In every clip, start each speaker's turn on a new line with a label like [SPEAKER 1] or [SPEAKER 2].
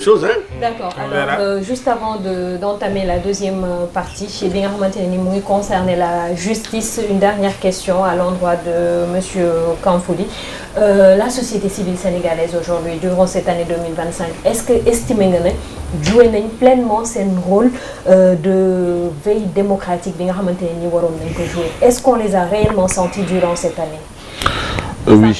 [SPEAKER 1] chose, hein?
[SPEAKER 2] D'accord. Alors, juste avant d'entamer la deuxième partie, bi nga xamante ne ni mu ngi concerner la justice, une dernière question à l'endroit de monsieur Kamfouli. La société civile sénégalaise aujourd'hui, durant cette année 2025, est-ce que estimé nga ne joué nañ pleinement seen rôle de veille démocratique bi nga xamante ne ni waroon nañ ko jouer? Est-ce qu'on les a réellement sentis durant cette année?
[SPEAKER 3] Oui.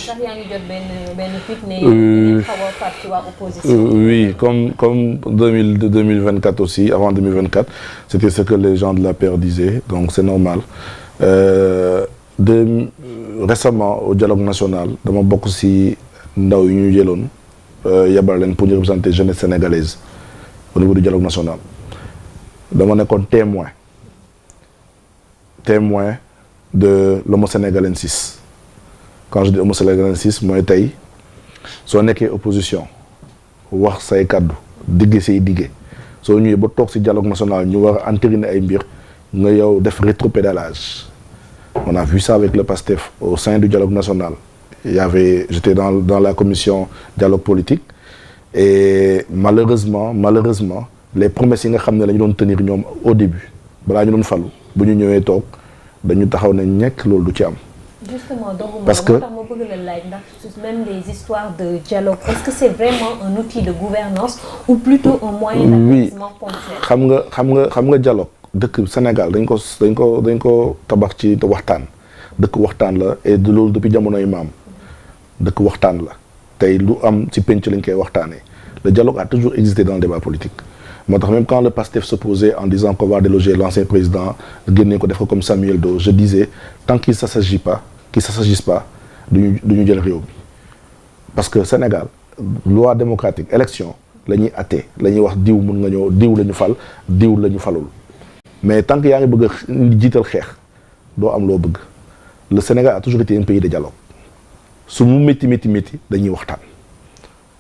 [SPEAKER 3] Oui, comme 2024 aussi, avant 2024, c'était ce que les gens de la paix disaient, donc c'est normal. Récemment, au dialogue national, dama bokk ci ndaw yu ñu jëloon yabal leen pour ñu représenter jeunesse sénégalaise au niveau du dialogue national. Dama nekkoon témoin de l'homo sénégalensis. Quand je dis homo sénégalensis, mooy tey soo nekkee opposition wax say kaddu digge say digge soo ñëwee ba toog ci dialogue national ñu war a entériner ay mbir nga yow def rétropédalage. On a vu ça avec le PASTEF au sein du dialogue national. J'étais dans la commission dialogue politique et malheureusement les promesses yi nga xam ne la ñu doon tenir ñoom au début balaa ñu doon falu bu ñu ñëwee toog dañu taxaw ne ñekk loolu du ci am.
[SPEAKER 2] Justement, donc,
[SPEAKER 3] parce que
[SPEAKER 2] même les histoires de dialogue, est-ce que c'est vraiment un outil de gouvernance ou plutôt un moyen d'apaisement ponctuel?
[SPEAKER 3] xam nga dialogue dëkk Sénégal dañ ko tabax ci waxtaan dëkk waxtaan la et de loolu depuis jamonoy maam dëkk waxtaan la tey lu am ci penc lañ koy waxtaanee. Le dialogue a toujours existé dans le débat politique. Moo tax même quand le PASTEF s'opposait en disant qu'on va déloger l'ancien président génne ko def ko comme Samuel Doe, je disais tant qu'il ne s'agisse pas duñu jël réew bi parce que Sénégal loi démocratique élection la ñuy atte la ñuy wax diw mun nga ñëw diw la ñu fal diw la ñu falul mais tant que yaa ngi bëgg a jiital xeex doo am loo bëgg. Le Sénégal a toujours été un pays de dialogue su mu métti dañuy waxtaan.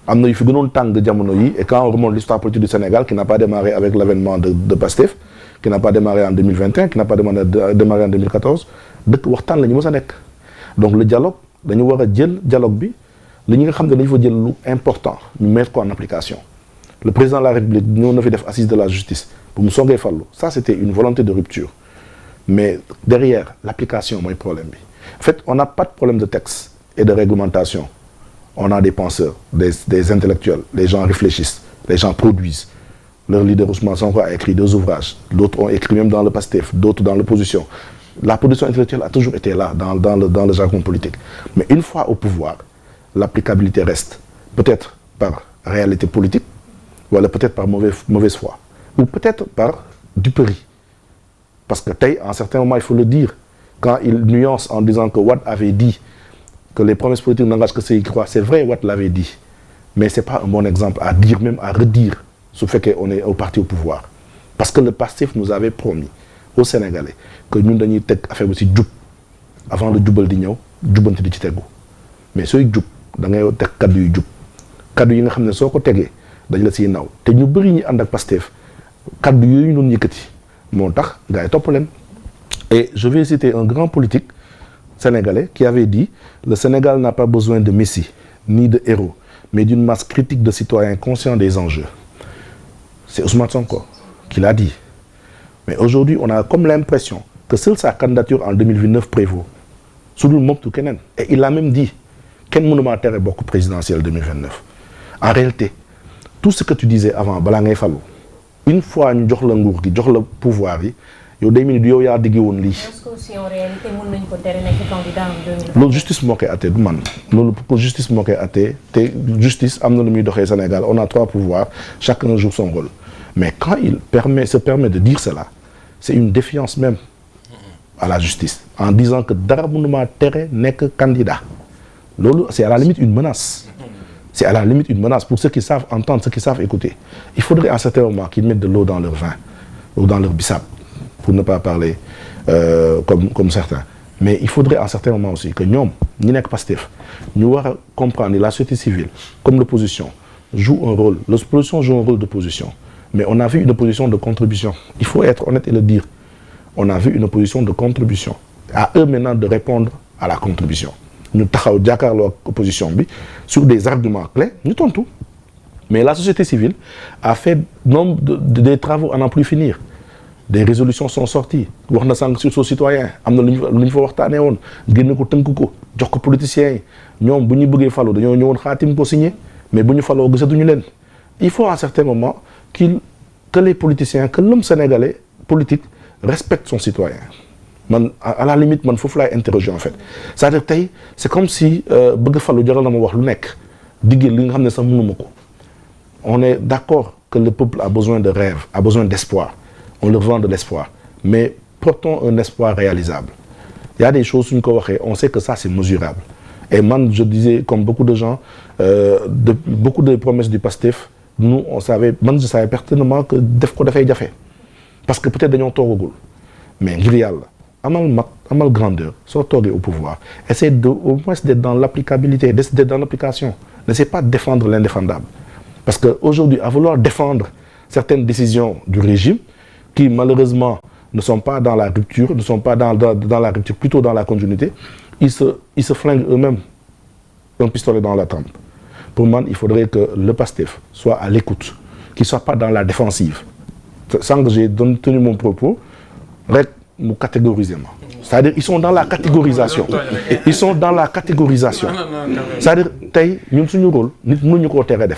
[SPEAKER 3] am na yu fi gënoon tàng jamono yi et quand on remonte l'histoire politique du Sénégal qui n'a pas démarré avec l'avènement de PASTEF qui n'a pas démarré en 2021 qui n'a pas démarré en 2014 dëkk waxtaan la ñu mës a nekk. Donc le dialogue dañu war a jël dialogue bi li ñi nga xam ne dañu fa jël lu important ñu mettre ko en application. Le président de la République ñëw na fi def assise de la justice bu mu songee fallu ça c'était une volonté de rupture mais derrière l'application mooy problème bi. En fait on n'a pas de problème de texte et de réglementation. On a des penseurs, des intellectuels, les gens réfléchissent, les gens produisent. Leur leader Ousmane Sonko a écrit 2 ouvrages, d'autres ont écrit même dans le PASTEF, d'autres dans l'opposition. La production intellectuelle a toujours été là dans le jargon politique. Mais une fois au pouvoir, l'applicabilité reste. Peut-être par réalité politique, ou alors peut-être par mauvaise foi, ou peut-être par duperie. Parce que à un certain moment, il faut le dire, quand il nuance en disant que Wade avait dit que les promesses politiques n'engagent que ceux qui croient. C'est vrai, Watt l'avait dit. Mais ce n'est pas un bon exemple à dire, même à redire, ce fait qu'on est au parti au pouvoir. Parce que le PASTEF nous avait promis, aux Sénégalais, que nous devons faire aussi djoub. Avant le djoubal d'igno, djoubanti di ci tegu. Mais ceux qui djoub, da ngay tek kaddu yu djoub. Kaddu yi nga xamné soko tégué dañ la ci naw. Té ñu bari ñi and ak PASTEF, kaddu yoyu ñu yëkëti. Motax gaay top len. Et je vais citer un grand politique sénégalais qui avait dit le Sénégal n'a pas besoin de messie ni de héros mais d'une masse critique de citoyens conscients des enjeux. C'est Ousmane Sonko qui l'a dit. Mais aujourd'hui on a comme l'impression que seule sa candidature en 2029 prévaut su dul moom tu keneen. Et il a même dit kenn mënu maa tere bokk présidentielle 2029. En réalité tout ce que tu disais avant balaa ngay falu une fois ñu jox la nguur gi jox la pouvoir yi yow day mel ni yow yaa digge woon lii.
[SPEAKER 2] est-ce que aussi en réalité mën nañu ko tere nekk candidat en 2020.
[SPEAKER 3] loolu justice moo koy àttee du man loolu justice moo koy àttee te justice am na lu muy doxee Sénégal on a 3 pouvoirs chacun joue son rôle mais quand il se permet de dire cela c'est une défiance même à la justice en disant que dara mënu maa tere nekk candidat loolu c'est à la limite une menace. C'est à la limite une menace pour ceux qui savent entendre, ceux qui savent écouter. Il faudrait à un certain moment qu'ils mettent de l'eau dans leur vin ou dans leur bissap. Pour ne pas parler comme certains. Mais il faudrait à un certain moment aussi que nous, nous sommes PASTEF, nous devons comprendre que la société civile, comme l'opposition, joue un rôle. L'opposition joue un rôle d'opposition. Mais on a vu une opposition de contribution. Il faut être honnête et le dire. On a vu une opposition de contribution. À eux maintenant de répondre à la contribution. Nous avons jàkkaarloo ak opposition bi sur des arguments clés ñu tontu Mais la société civile a fait nombre des travaux à n'en plus finir. Des résolutions sont sorties wax na sànq surtout citoyen am na lu ñu fa waxtaanee woon génn ko tënk ko jox ko politiciens yi ñoom bu ñu bëggee falu dañoo ñëwoon xaatim ko signé mais bu ñu faloo gisatuñu leen. Il faut à un certain moment que les politiciens, que l'homme sénégalais politique respecte son citoyen. Man, à la limite, man foofu laay interroger en fait. C'est-à-dire tey c'est comme si bëgg falu jaral na ma wax lu nekk diggee li nga xam ne sax mënuma ko. On est d'accord que le peuple a besoin de rêve, a besoin d'espoir. On leur vend de l'espoir. Mais portons un espoir réalisable. Il y a des choses, suñ ko waxee, on sait que ça c'est mesurable. Et man, je disais, comme beaucoup de gens, beaucoup de promesses du PASTEF, nous, on savait, man, je savais pertinemment que def ko dafay jafe. Parce que peut-être dañoo toogagul. Mais ngir yàlla, amal grandeur, soo toogee au pouvoir, essaie au moins d'être dans l'applicabilité, d'être dans l'application. N'essaie pas de défendre l'indéfendable. Parce qu'aujourd'hui, à vouloir défendre certaines décisions du régime, qui malheureusement ne sont pas dans la rupture, ne sont pas dans la rupture, plutôt dans la continuité, ils se flinguent eux-mêmes un pistolet dans la tempe. Pour moi, il faudrait que le PASTEF soit à l'écoute, qu'il ne soit pas dans la défensive. Sans que j'ai tenu mon propos, nous catégorisons. C'est-à-dire ils sont dans la catégorisation. Ils sont dans la catégorisation. C'est-à-dire, nous avons un rôle, nous ne pouvons pas faire.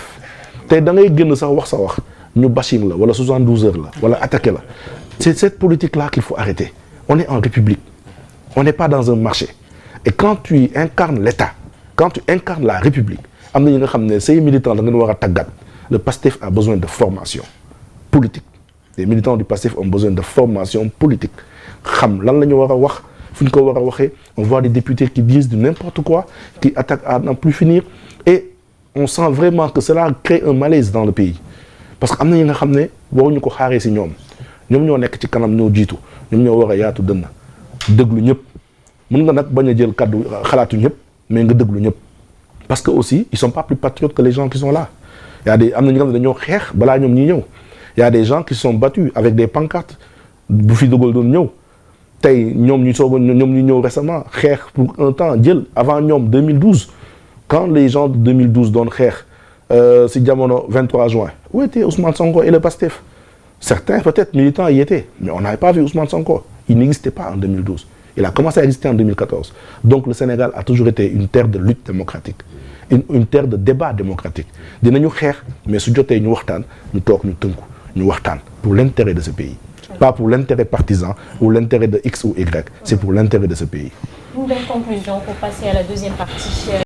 [SPEAKER 3] Tay da ngay génn sax wax sa wax ñu bashing la wala 72 heures la wala attaquer la. C'est cette politique là qu'il faut arrêter. On est en république. On n'est pas dans un marché. Et quand tu incarnes l'État, quand tu incarnes la république, am na ñi nga xam ne say militants da ngeen war a tàggat. Le PASTEF a besoin de formation politique. Les militants du PASTEF ont besoin de formation politique. Xam lan la ñu war a wax fu ñu ko war a waxee. On voit des députés qui disent de n'importe quoi, qui attaquent à n'en plus finir. Et on sent vraiment que cela crée un malaise dans le pays. Parce que am na ñi nga xam ne waruñu ko xaaree si ñoom ñoo nekk ci kanam ñoo jiitu ñoom ñoo war a yaatu dënn déglu ñëpp mën nga nag bañ a jël kaddu xalaatu ñëpp mais nga déglu ñëpp. Parce que aussi ils sont pas plus patriotes que les gens qui sont là. Il y a des am na ñi nga xam ne dañoo xeex balaa ñoom ñi ñëw. Il y a des gens qui se sont battus avec des pancartes bu fi dogal doon ñëw tey ñoom ñu soog ñoom ñu ñëw récemment xeex pour un temps jël avant ñoom 2012. Quand les gens de 2012 doon xeex si jamono 23 juin où était Ousmane Sonko et le PASTEF? Certains peut-être militants y étaient mais on n'avait pas vu Ousmane Sonko. Il n'existait pas en 2012. Il a commencé à exister en 2014. Donc le Sénégal a toujours été une terre de lutte démocratique, une terre de débat démocratique. Dinañu xeex mais su jotee ñu waxtaan ñu toog ñu tënku ñu waxtaan pour l'intérêt de ce pays. Pas pour l'intérêt partisan ou l'intérêt de X ou Y. C'est pour l'intérêt de ce pays.
[SPEAKER 2] Une belle conclusion pour passer à la deuxième partie.